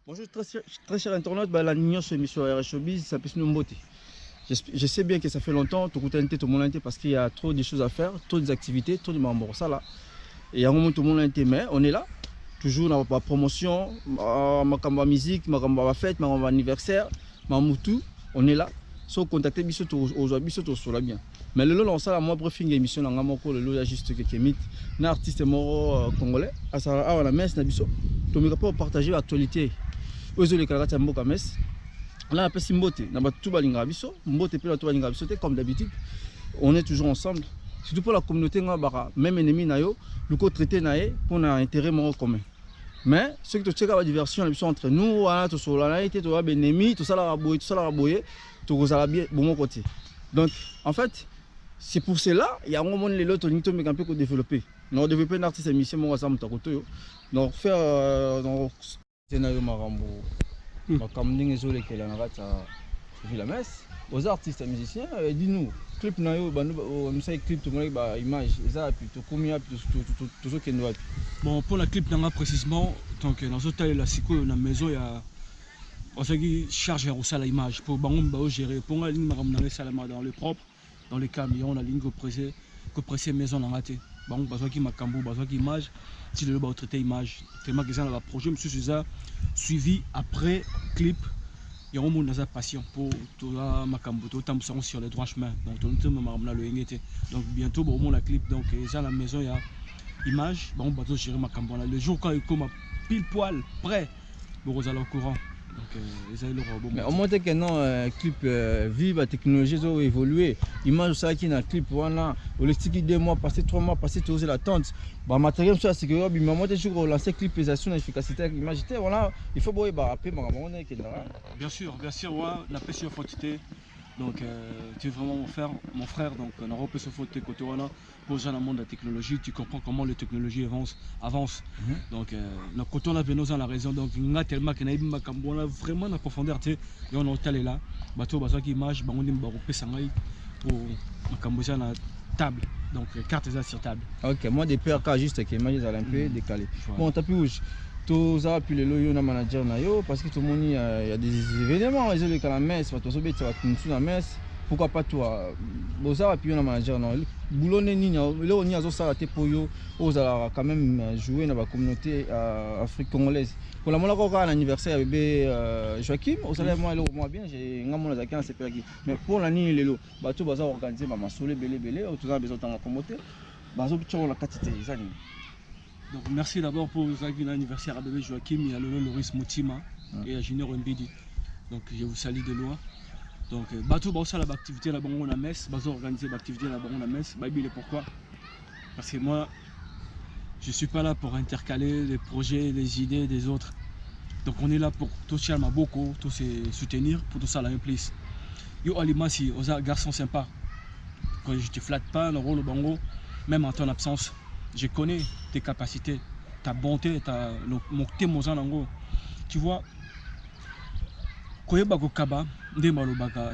Bonjour, très cher internaute, la Nignon sur l'émission RR Showbiz, ça peut se nous beauté. Je sais bien que ça fait longtemps, tout le monde a parce qu'il y a trop de choses à faire, trop d'activités, trop de membres. Ça là. Et à un moment, tout le monde a été, mais on est là, toujours dans la promotion, ma musique, ma fête, ma anniversaire, ma moutou, on est là. Sans contacter biso aux sur la bien. Mais le long ça moi briefing émission dans ngamoko le lot juste que mythe na artiste moro congolais à ça à la messe na biso. To me pas partager l'actualité. Aux les kalata mboka messe. Là après simboté na batu balinga biso, mboté pe la to balinga biso comme d'habitude. On est toujours ensemble. Surtout pour la communauté ngabara, même ennemi na yo, le co traité naé pour un intérêt moro commun. Mais ceux qui te checkent la diversion entre nous, voilà, tout ça là été to ba ennemi, tout ça la raboyer. Tout ça bien bon côté. Donc en fait, c'est pour cela il y a un moment les autres qui ont un peu développé. Nous avons développé un artiste émission moi ensemble ta côté. Donc faire donc scénario marambo. Comme nous les que la navette à la messe. Aux artistes et musiciens, dis-nous clip na yo nous ça clip tout monde ba image ça puis tout combien tout ce qui nous. Bon pour la clip nanga précisément donc dans ce taille la siko na maison il y a on se dit charger au l'image pour bango gérer pour la ligne maramna salama dans le propre dans les camions la ligne que presser maison dans raté bango besoin qui makambo besoin qui image si le ba traiter image tellement que ça dans le projet monsieur ça suivi après clip il y a un monde dans sa passion pour tout la makambo tout temps sur les droits chemins donc tout le temps maramna le ngete donc bientôt bon mon la clip donc ça la maison il y a image bango besoin gérer makambo le jour quand il comme pile poil prêt pour aux au courant. Mais au moins que non clip vive la technologie a évolué image ça qui dans clip voilà au sticky 2 mois passé 3 mois passé tu osé l'attente bah matériel ça c'est que moi toujours lancer clip pesation efficacité image voilà il faut boire bah après bien sûr ouais la pression quantité donc tu es vraiment mon frère donc on a repris ce faute côté voilà pour dans le monde de la technologie tu comprends comment les technologies avance donc le côté on a venu dans la raison donc il y a tellement qu'on a vraiment la profondeur tu sais et on est allé là bateau bateau qui image bah on dit bah repris ça pour cambodia la table donc carte sur table. OK moi des PRK juste qui image à un peu décalé bon tapis rouge tout ça puis le loyo na manager na yo parce que tout le monde il y a des événements ils ont les la messe parce que ça va tout la messe pourquoi pas toi boza puis on a manager non boulot nini là on y a ça te pour yo aux quand même jouer dans la communauté afrique congolaise pour la mon anniversaire bébé Joachim au salaire moi bien j'ai ngamona za 15 CPA mais pour la nini lelo bato baza organiser ma masole belé tout ça besoin de promoter bazo pitcho la quantité zani. Donc merci d'abord pour l'anniversaire à bébé Joachim, il y a le Loris Moutima et à Junior Mbidi. Donc je vous salue de loin. Donc bateau ça l'activité là-bas on a messe, bateau organiser l'activité là-bas on a messe. Baby pourquoi? Parce que moi je suis pas là pour intercaler les projets, les idées des autres. Donc on est là pour tout ça beaucoup, tout se soutenir pour tout ça la même place. Yo Alimasi, aux garçons sympas. Quand je te flatte pas le rôle bango, même en ton absence. Je connais tes capacités, ta bonté, tu vois,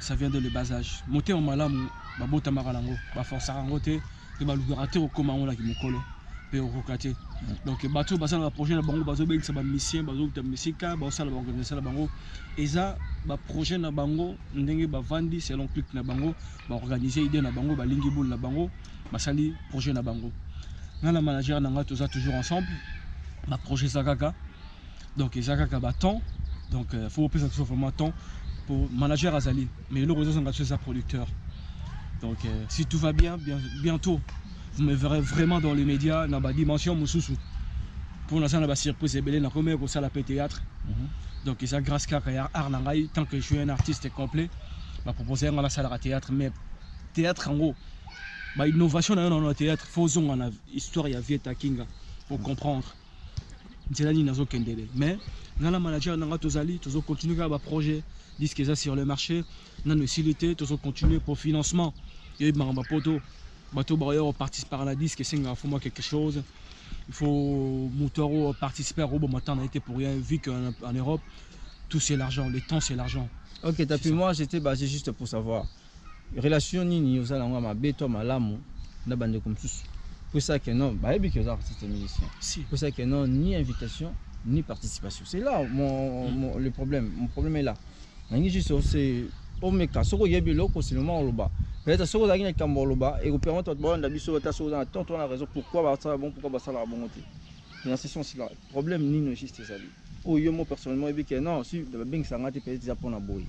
ça vient de le bas âge. Monter en malam, babota maralango, force à rangoter, et balugarate au comment là qui me colle, et au rocate. Donc, bateau, basa la prochaine bango, bazo bel, ça va mission, bazo de messika, basa la organiser la bango, et ça, ba projet na bango, ndenge ba vandi selon clip na bango, ba organiser idée na bango, ba lingi boule na bango, ba sali projet na bango. La manager n'a tous toujours ensemble ma projet Zagaga donc Zagaga temps donc il faut que ça soit vraiment temps pour manager Azali mais le réseau c'est un producteur donc si tout va bien bientôt vous me verrez vraiment dans les médias dans la dimension Moussousou pour l'instant la surprise est belle na comme ça la théâtre donc ça grâce à Arnangai tant que je suis un artiste complet m'a proposé dans la salle à théâtre mais théâtre en gros bah, innovation dans le théâtre, faisons en histoire ya Vieta Kinga pour comprendre. C'est là nazo kendele. Mais dans la manager dans tozali, tozo continuer à projet, disque ça sur le marché, dans nos facilités, tozo continuer pour financement. Et maramba poto, bateau barrière participer à la disque, c'est faut moi quelque chose. Il faut Moutoro participer au bon matin on a été pour rien vu qu'en Europe tout c'est l'argent, le temps c'est l'argent. OK, t'as pu moi j'étais basé juste pour savoir. Relation nini osala ngama beto malamu na bande comme tous pour ça que non bah et que les artistes musiciens si pour ça que non ni invitation ni participation. C'est là le problème. Mon problème est là. C'est au meka, ce qu'il y a c'est le moment où peut-être ce qu'il y a et vous permettez de la raison pourquoi ça bon, pourquoi ça la bon. Dans ce sens-là, le problème ni juste ça. Moi personnellement, je dis que non, si bien ça peut être pour la boy.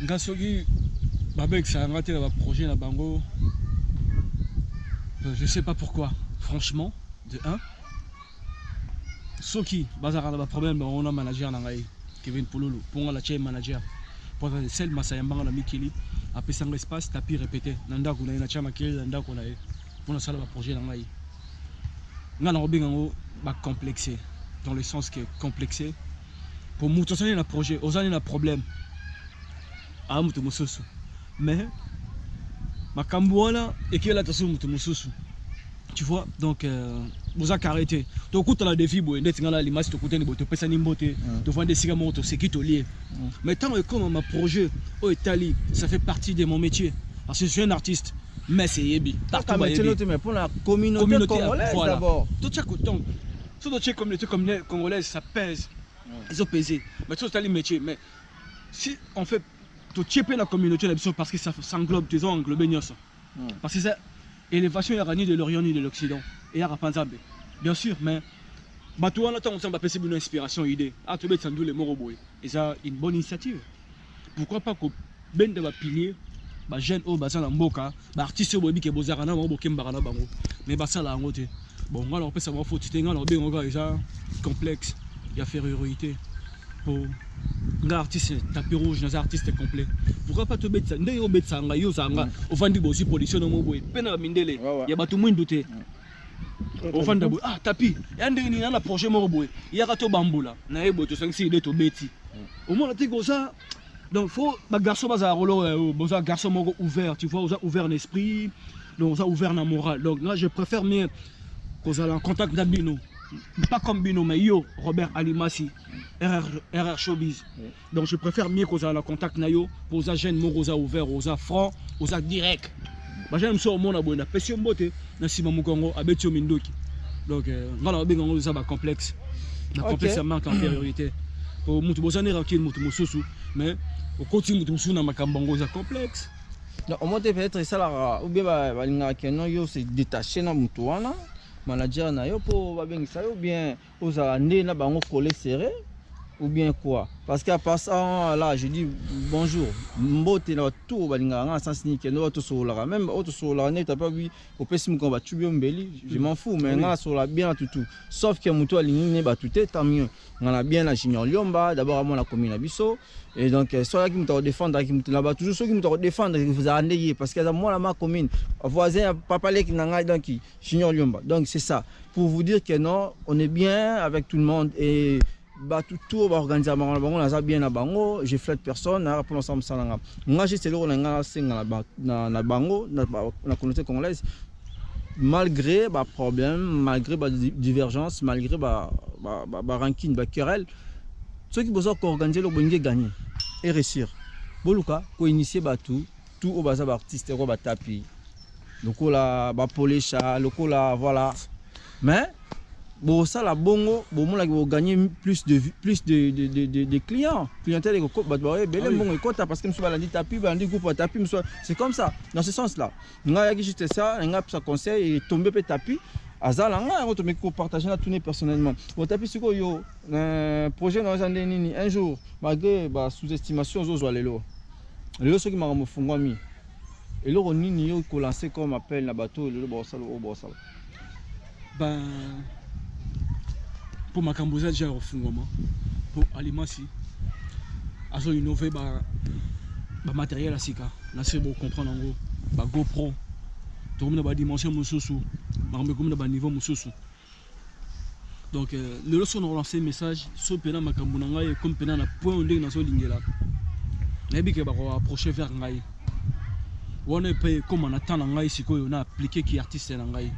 Ngasogi, babek ça a raté le projet na bango. Je sais pas pourquoi, franchement, de 1. Soki, bazar a un problème, on a manager nangai, Kevin Pololo, pour la chaîne manager. Pour le seul Masayamba na Mikili, après ça espace, tapis répété, nanda kuna ina chama kile, nanda kuna pour la salle de projet nangai. Nga na robingo ba complexé, dans le sens que complexé. Pour moutosani na projet, osani na problème. Ah mutu mususu. Mais Makambouana et qui est là tu vois donc vous avez arrêté donc quand la défi boy net ngala limas to côté ni boto pesa ni mbote to vendre des cigarettes to c'est qui to lié mais tant que comme ma projet au Italie ça fait partie de mon métier parce que je suis un artiste mais c'est yebi partout mais pour la communauté congolaise voilà. D'abord tout ça coton tout notre communauté congolaise ça pèse ils ont pesé mais tout c'est le métier mais si on fait tout chipper la communauté parce que ça englobe des gens englobés parce que c'est élévation ni de l'Orient ni de l'Occident et à Rapanzambe bien sûr mais bateau on attend on va passer une inspiration idée à tout mettre sans les moroboy et ça une bonne initiative pourquoi pas que ben de pilier ba jeune au bazan mboka ba artiste bobi ke bozara na mboka mbara na bango mais ba ça là ngote bon ngala on peut savoir faut tu ngala ben ngala déjà complexe il y a fériorité pour un artiste tapis rouge, un artiste complet. Pourquoi pas te mettre ça? Ndé yo bet sanga yo sanga. Au fond du aussi production no moboy. Pena mindele. Ya batu moins douté. Au fond d'abord ah tapis. Ya ndé ni na projet moboy. Ya ka to bambula. Na ebo to 5 6 to beti. Au moins la comme ça. Donc faut ba garçon baza rolo boza garçon moko ouvert, tu vois, ouvert l'esprit. Donc ça ouvert na morale. Donc là je préfère mieux qu'on soit en contact avec Bino. Pas comme Bino, mais yo, Robert Alimasi, RR Showbiz. Donc je préfère mieux qu'on soit en contact avec yo, pour les jeunes mots, aux ouverts, aux francs, aux direct. J'aime ça au monde, à la pression beauté, na Sima Mukongo, à Betio Mindoki. Donc voilà, on a un complexe. Le complexe, ça manque en priorité. Pour nous, on est tranquille, mais au continue, nous sommes un complexe. Au moins, peut-être ça, ou bien, c'est détaché dans Moutouana. Manager na yo pour ba bengisa yo bien aux années na bango collé serré ou bien quoi parce qu'à passant là je dis bonjour mbote na tout balinga nga sens ni keno to sola même auto sola ne t'as pas vu au pessim qu'on va tuer mbeli je m'en fous mais nga sola bien tout sauf que muto alingi ne ba tout tant mieux ngana bien na Junior Liomba d'abord à mon la commune Abisso et donc soit qui me défendre qui me là-bas toujours ceux qui me défendre vous allez parce que moi la ma commune voisin papa les qui n'anga donc Junior Liomba donc c'est ça pour vous dire que non on est bien avec tout le monde et bah tout va organiser on a bien na bango je flatte personne na pour ensemble ça nga moi j'ai c'est là nga singa na bango na communauté congolaise malgré bah problème malgré bah divergence malgré bah ranking bah querelle ceux qui besoin organiser le bonge gagner et réussir boluka ko initier bah tout au bazar artiste ko ba tapi loko la ba polécha loko la voilà mais bon ça la bongo bon moi là qui va gagner plus de clients clientèle et ko ba belé bongo ko ta parce que monsieur balandi tapi balandi groupe tapi monsieur c'est comme ça dans ce sens là nga ya juste ça nga ça conseil et tomber pe tapi azala nga on te met ko partager na tourner personnellement bon tapi siko yo projet dans un jour malgré ba sous-estimation zo zo lelo ceux qui m'a mofungwa mi et là on nini yo ko lancer comme appel na bateau le bossalo au bossalo ben pour ma camboza déjà au fond pour Alimasi azo innover ba matériel à sika là c'est bon comprendre en gros ba GoPro tout le monde ba dimension mususu ba comme ba niveau mususu donc le leçon on lancer message so pena makambo ngai comme pena na point on na so lingela nabi ke ba ko approcher vers ngai on est pas comme on attend ngai siko on a appliqué qui artiste na ngai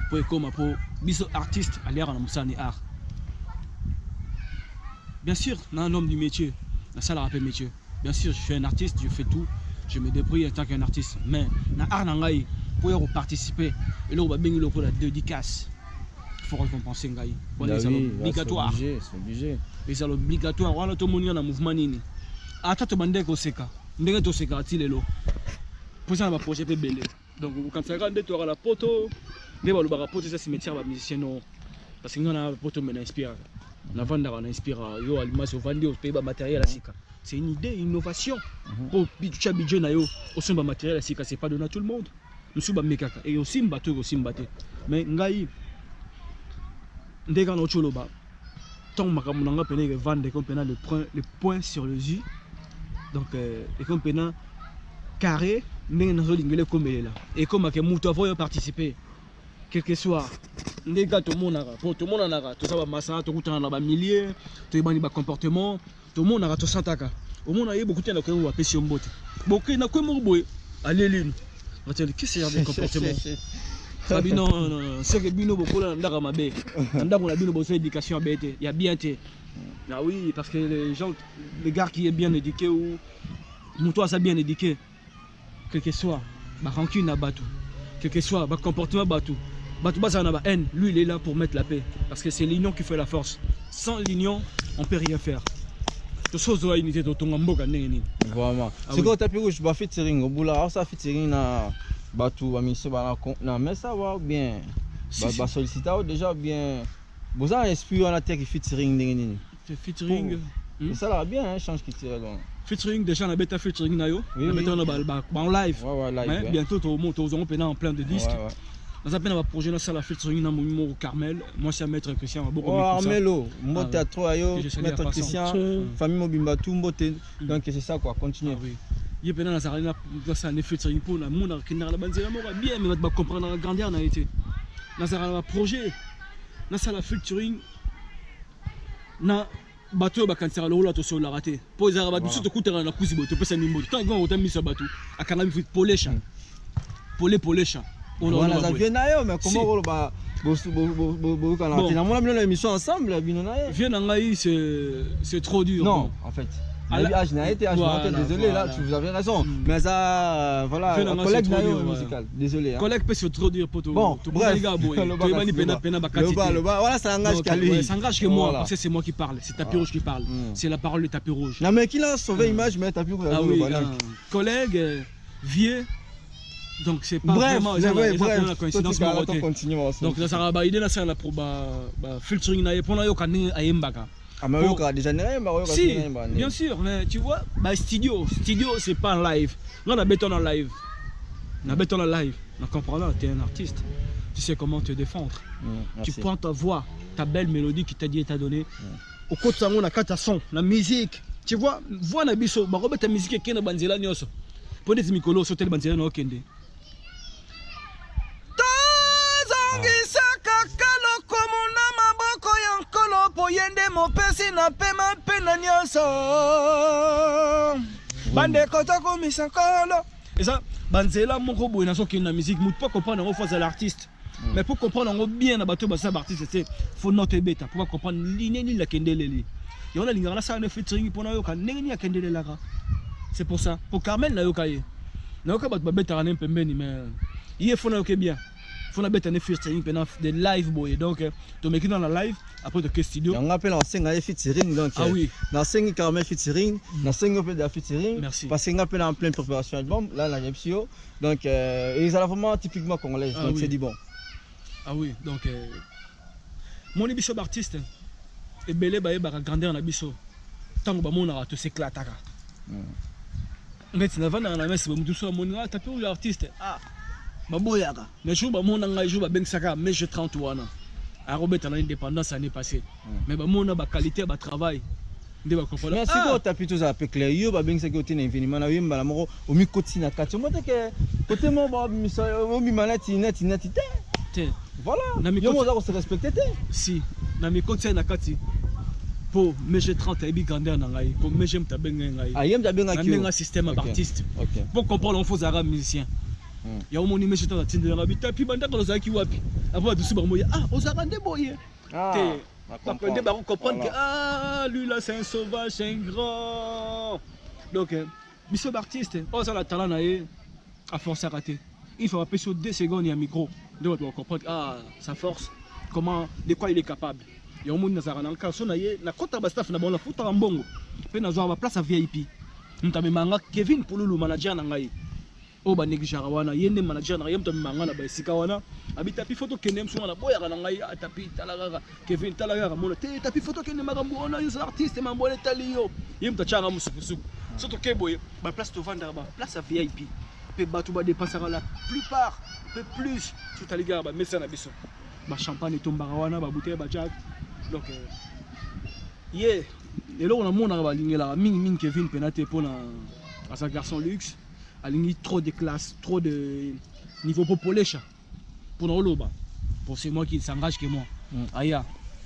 pour comme pour biso artiste aller en musani art. Bien sûr, je suis un homme du métier, ça le rappelle métier. Bien sûr, je suis un artiste, je fais tout, je me débrouille en tant qu'un artiste. Mais dans l'art, pour participer, et là, on va bien la dédicace. faut récompenser ngai. Bah C'est oui, obligatoire. c'est obligé. Et c'est obligatoire. On a tout le monde dans mouvement nini. Ata to bande ko seka. Ndenge to seka atilelo. Pour ça on va projet belé. Donc quand ça regarde tu auras la poto. Ne ba le poto ça cimetière ba musicien non. Parce que nous on a poto mais inspire. Na vendre on inspire yo alima so vendre au pays ba matériel à sika. C'est une idée, une innovation. Pour tu budget na yo au son ba matériel à sika c'est pas donné à tout le monde. Nous sommes mekaka et aussi mbato aussi mbaté. Mais ngai ndeka no choloba. Tant makambo nanga pene vendre comme pena le point sur le J. Donc et comme pena carré ndenge na lingele comme là. Et comme que muto avoye participer quel que soit ndeka to monara pour tout monde nara to ça ba massa to kutana na ba milliers to ibani ba comportement to monara to santaka. Au monde aye beaucoup tena ko wa pesi mbote. Beaucoup na ko mo boy alelinu. Qu'est-ce que c'est de comportement? Non, c'est que bino beaucoup là ndaka mabe. Ndaka on a bino bosse éducation bête, il y a bien été. Ah oui, parce que les gens les gars qui est bien éduqué ou toi ça bien éduqué. Quel que soit, ba rancune na batou. Quel que soit, ba comportement batou. Batou ba ça na ba haine, lui il est là pour mettre la paix parce que c'est l'union qui fait la force. Sans l'union, on peut rien faire. Tout chose doit unité to tonga mboka ndenge. Vraiment. C'est quoi tapis rouge ba featuring au boula, ça featuring na batou ba mission ba na mais ça va bien. Ba solliciter déjà bien. Vous avez esprit on a tech featuring ndenge nini. Featuring. Ça va bien hein, change qui tire donc. Featuring déjà on a bêta featuring na yo. On mettait en live. Ouais live. Bientôt au monte aux en plein de disques. Dans un peu projet là ça la featuring na mon Carmel, moi c'est maître Christian beaucoup comme ça. Oh Armelo, moi théâtre ayo, maître Christian, famille Mobimba tout mbote. Donc c'est ça quoi, continuer. Il y a pendant la sarina ça ne featuring pour la mon qui na la banzela mo bien mais va comprendre la grandeur na été. Dans un projet na ça la featuring na bateau ba kansera lo la to so la raté. Pour les arabes tout coûtera na kuzibo to pesa nimbo. Tant ils vont autant mis sur bateau. À kanami fit polesha. Polesha. Voilà, ça vient d'ailleurs, mais comment on va on a l'émission ensemble, c'est trop dur. Non, en fait. Désolé, là, vous avez raison. Mais ça, voilà, un collègue musical. Désolé. Collègue peut se trop dur pour tout. Bon, bref. Voilà, ça engage qu'à lui. Ça engage que moi, parce que c'est moi qui parle. C'est Tapis Rouge qui parle. C'est la parole de Tapis Rouge. Non, mais qui l'a sauvé l'image, mais Tapis Rouge. Ah oui, collègue, vieux. Donc c'est pas vraiment la coïncidence. Donc là ça va aider là ça la pour filtering na pour yo kan ayembaka. Ah mais yo déjà si, bien sûr, mais tu vois, studio c'est pas en live. On a béton en live. On a béton en live. On comprend là, tu es un artiste. Tu sais comment te défendre. Tu prends ta voix, ta belle mélodie qui t'a dit et t'a donné. Au côté ça on a quatre sons, la musique. Tu vois, voix na biso, ba robeta musique qui na banzela nyoso. Pour des mikolo sauter banzela na okende. Yende mopesi na pema pena nyoso bande kota komisa kolo et ça banzela moko boye na soki na musique mutu pas comprendre en face à l'artiste mais pour comprendre bien na bato ba ça artiste c'est faut noter bêta pour comprendre ligne ni la kendeleli et on a lingara ça ne featuring pour na yo kan nengeni ya kendelela ka c'est pour ça pour Carmel na yo kaye na yo ka ba bêta na pembeni mais il faut na yo ke bien faut na bêta ne featuring pendant des live boy donc to make dans la live après de quel studio on appelle en 5 featuring donc ah oui dans 5 Carmel featuring dans 5 peu de featuring parce qu'on appelle en pleine préparation album là la MCO donc ils sont vraiment typiquement congolais donc c'est dit bon ah oui donc mon biso artiste et belé ba grandeur na biso tango ba mona to s'éclataka ngati na vana na messe ba mutu so mona tapé ou l'artiste ah baboyaka mais jour ba mona ngai jour ba bengsaka mais je 31 ans à Robert en indépendance l'année passée mais ba mona ba qualité ba travail ndé ba comprendre mais si ko tapé tout ça peu clair yo ba bengsaka côté na infiniment na yemba la moko au mi côté na kati mo que côté mo ba miso mo mi manati net té voilà yo mo za ko se respecter té si na mi côté na kati pour mes 30 et bi grandeur na ngai pour mes j'aime ta benga ngai ayem ta benga ki un système d'artiste pour comprendre on faut arabe musicien ya omoni mes j'étais atinde na bita puis banda ko zaki wapi après tout ba moya ah ozarande boye té parce que ba comprendre que ah lui là c'est un sauvage c'est un grand donc biso artiste on ça la talent na à force à rater il faut appeler sur 2 secondes il y a micro donc on comprendre ah sa force comment, de quoi il est capable. Et au monde nazara na nka so na ye na kota ba staff na bon la futa mbongo. Pe na zo ba place à VIP. Mtamemanga Kevin Pululu manager na ngai. O ba negligera wana yende manager na ye mtamemanga na ba esika wana. Abita pi photo kende msonga na boya na ngai atapi talaga Kevin talaga mona te tapi photo kende makambo ona yo artiste mambo le talio. Ye mtachanga musukusuku. Surtout que boy, ba place to vendre ba place à VIP. Pe batu ba dépenser la plupart peu plus tout à l'égard ba messa na biso. Ba champagne tombara wana ba bouteille ba jack. Donc yeah, et là on a mon la ming Kevin penate pour à sa garçon luxe, aligné trop de classe, trop de niveau population pour nous là-bas. Pour c'est moi qui s'engage que moi. Aya,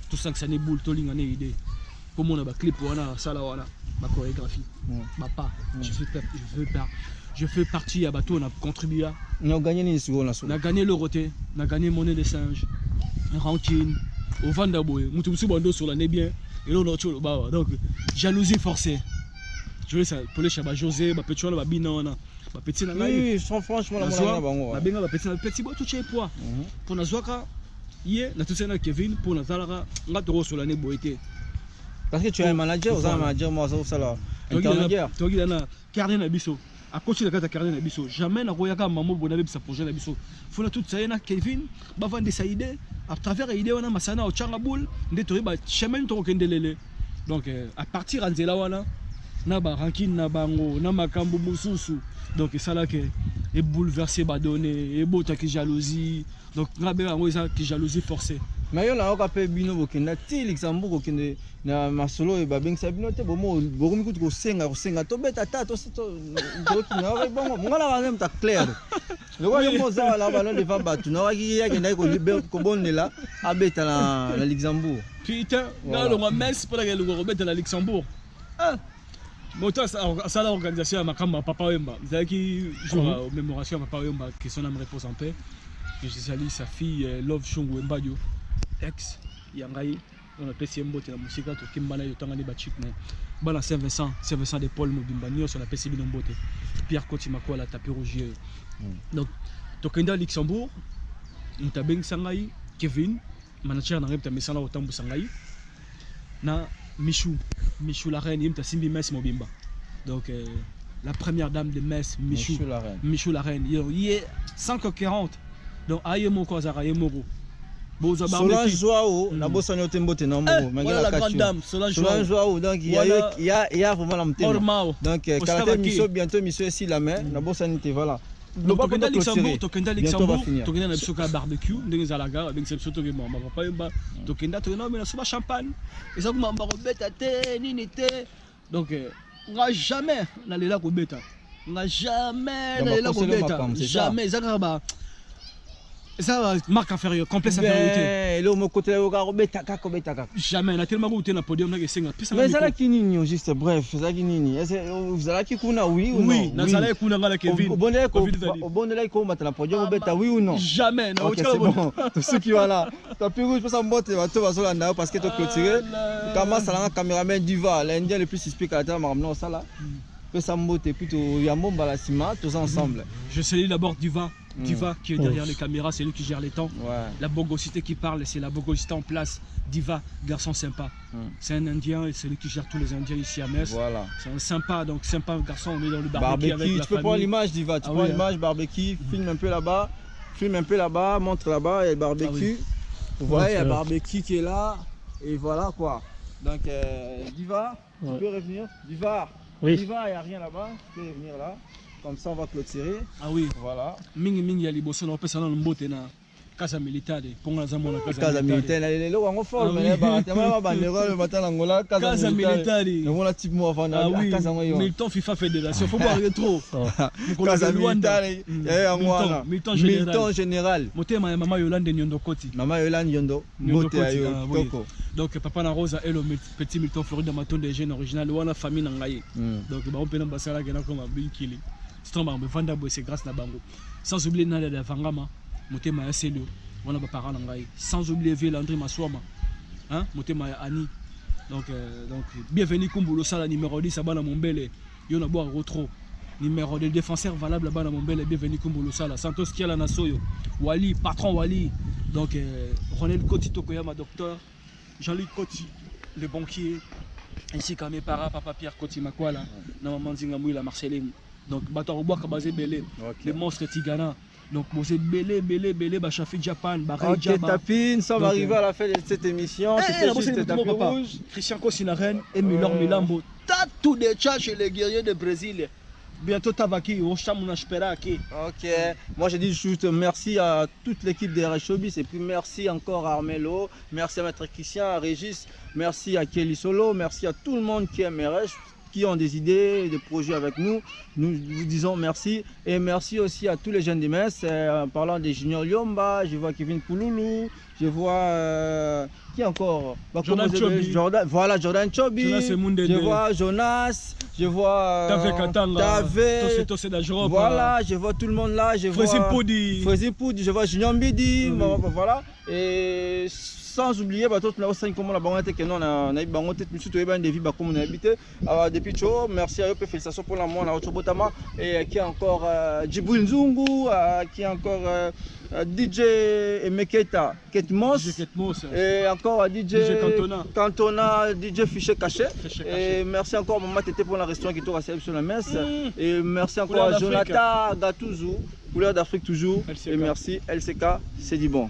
tout ça que ça n'est boule to linga né idée. Pour moi on a clip wana sala wana, ma chorégraphie. Ma pas, je fais partie à bateau on a contribué. On a gagné les secondes là. On a gagné le roté, on a gagné monnaie des singes, ranking. Au Vandaboy, Moutoussou Bando sur l'année bien, et là on a tué le bas. Donc, jalousie forcée. Je veux ça, pour les chabas José, ma petite la binana, ma petite la oui, franchement, la benga, ma petite bois, tout chez poids. Pour la Zoaka, hier, la tout ça Kevin, pour la Zalara, on a trop sur l'année boité. Parce que tu es un manager, vous avez un manager, moi, ça là. Intermédiaire. Tu as gardé un biseau. À côté de la carte de Nabiso, jamais n'a pas maman bonabé sa projet Nabiso. Faut tout ça na Kevin, ba vendre sa idée à travers l'idée on a masana au changaboul, ndetouri ba chemin to kendelele. Donc à partir anzela wana na ba rankin na bango na makambo mususu. Donc ça là que est bouleversé ba donné, et beau ta qui jalousie. Donc ngabe ngo ça qui jalousie forcée. Mais yo la okape bino bokenda ti Luxembourg okende na masolo e babeng sabino te bomo bokomi kutu kosenga to beta ta to na ba bongo ngala ba nem ta clair le ko yo moza la ba le va batu na wa ki ya kenda ko bonela abeta na Luxembourg putain na lo mes pour la le beta na Luxembourg ah moto ça l'organisation à makamba papa wemba zaki jour mémoration papa wemba que son âme repose en paix que je salue sa fille Love Shungu Wemba ex yangai on a pesi mbote la musique to kimbana yo tanga ni ba chic mais bana Saint-Vincent de Paul Mobimba nyo sur la pesi bino mbote Pierre Koti makola tapis rouge donc to kenda Luxembourg mutabeng sangai Kevin manager na ngepta mesana otambu sangai na Michou la reine imta simbi mes Mobimba donc la première dame de Metz Michou la reine il est 140 donc ayemo ko zara yemoro Solange Joao, la bosse en Yotembote, non, la grande dame, Solange Joao, donc il y a vraiment la montée. Donc, Karaté Misso, bientôt Misso ici la main, la bosse en été, voilà. Donc, Tokenda Luxembourg, Tokenda na biso ka barbecue, ndenge zalaga, avec cette photo que maman papa yemba, Tokenda Tokenda mais na soba champagne. Et ça kuma mbaro beta te, nini te. Donc, on va jamais na lela ko beta. On va jamais na lela ko beta. Jamais zakaba. Ça marque inférieure, complexe infériorité. Et là, mon côté, jamais. On a tellement goûté dans le podium. Mais ça là qui nini juste bref, ça qui nini. Vous allez qui kuna oui ou non? Oui, dans ça kuna ngala Kevin. Au bon de là, comment tu la podium beta oui ou non? Jamais. C'est bon. Tous ceux qui sont là, t'as plus rouge pour ça monter, tu vas sur la parce que tu as clôturé. Comment ça là, caméraman diva, l'Indien le plus suspect à la tête, non ça là. Que ça monte plutôt Yambo Balasima, tous ensemble. Je salue d'abord Diva. Diva qui est derrière les caméras, c'est lui qui gère les temps. La bogosité qui parle, c'est la bogosité en place. Diva, garçon sympa. C'est un Indien et c'est lui qui gère tous les Indiens ici à Metz. Voilà. C'est un sympa, donc sympa garçon, on est dans le barbecue avec la tu peux prendre l'image Diva, tu prends l'image barbecue, filme un peu là-bas, montre là-bas, il y a le barbecue. Vous voyez, il y a le barbecue qui est là, et voilà quoi. Donc Diva, tu peux revenir. Diva, il n'y a rien là-bas, tu peux revenir là. Comme ça, on va clôturer. Ah oui. Voilà. Mingi ya liboso na opesa na mbote na casa militaire. Ponga za mona casa militaire. Les lois on forme mais ba tellement ba bandera le matin l'Angola casa militaire. On voit type moi avant la casa moyo. Milton FIFA fédération. Faut pas trop. Casa militaire. Milton général. Motema ya mama Yolande Nyondo Koti. Mama Yolande Nyondo. Mbote ayo toko. Donc papa na Rosa et le petit Milton Florida Maton des jeunes original wana famille na ngai. Donc ba on peut na basala gena comme binkili. C'est grâce à Bango. Sans oublier Nada de Vangama, Motema Yaselio, on a pas parlé en Gaï. Sans oublier Ville André Maswama, hein, Motema Annie. Donc bienvenue Kumbulo Sala numéro 10 à Bana Mombele. Yon a boire retro. numéro de défenseur valable là-bas dans mon bel et bienvenu Kumbolo Sala. Santos Kiala Nasoyo, Wali, patron Wali. Donc, Ronel Koti Tokoyama, docteur, Jean-Luc Koti, le banquier, ainsi qu'à mes parents, Papa Pierre Koti Makwala, Maman Zingamouila Marcelim. Donc, Batarobois Kabazé Belé, le monstre Tigana. Donc, c'est Belé, Bachafi Japan, Barré Jaba. Tapine, nous sommes arrivés à la fin de cette émission. C'était juste tapis rouge. Christian Kosinaren et Milor Milambo. Tatou de tchats chez les guerriers de Brésil. Bientôt Tabaki, Oshamuna Shperaki. Ok, moi je dis juste merci à toute l'équipe de Showbiz et puis merci encore à Armelo, merci à Maître Christian, à Régis, merci à Kelly Solo, merci à tout le monde qui aime RH, qui ont des idées, des projets avec nous. Nous vous disons merci et merci aussi à tous les jeunes de Metz. En parlant des Junior Yomba, je vois Kevin Pouloulou, je vois qui encore Jordan Chobi. Voilà, Jordan Chobi. Je vois Jonas. Je vois voilà, je vois tout le monde là. Je vois Frézy Poudi, je vois Junior Mbidi. Voilà. Et sans oublier, comment la banque que nous on a banque surtout des vies comme on a habité. Depuis chaud, merci à eux, félicitations pour la moine à Ochobotama et qui est encore Djibril Nzungu, qui est encore DJ Meketa Ketmos et encore DJ Cantona, DJ Fiché Caché. Et merci encore Maman Tété pour la restaurant qui t'a réceptionné sur la messe. Et merci encore à Jonathan Gattuso, couleur d'Afrique toujours. Et merci LCK, c'est du bon.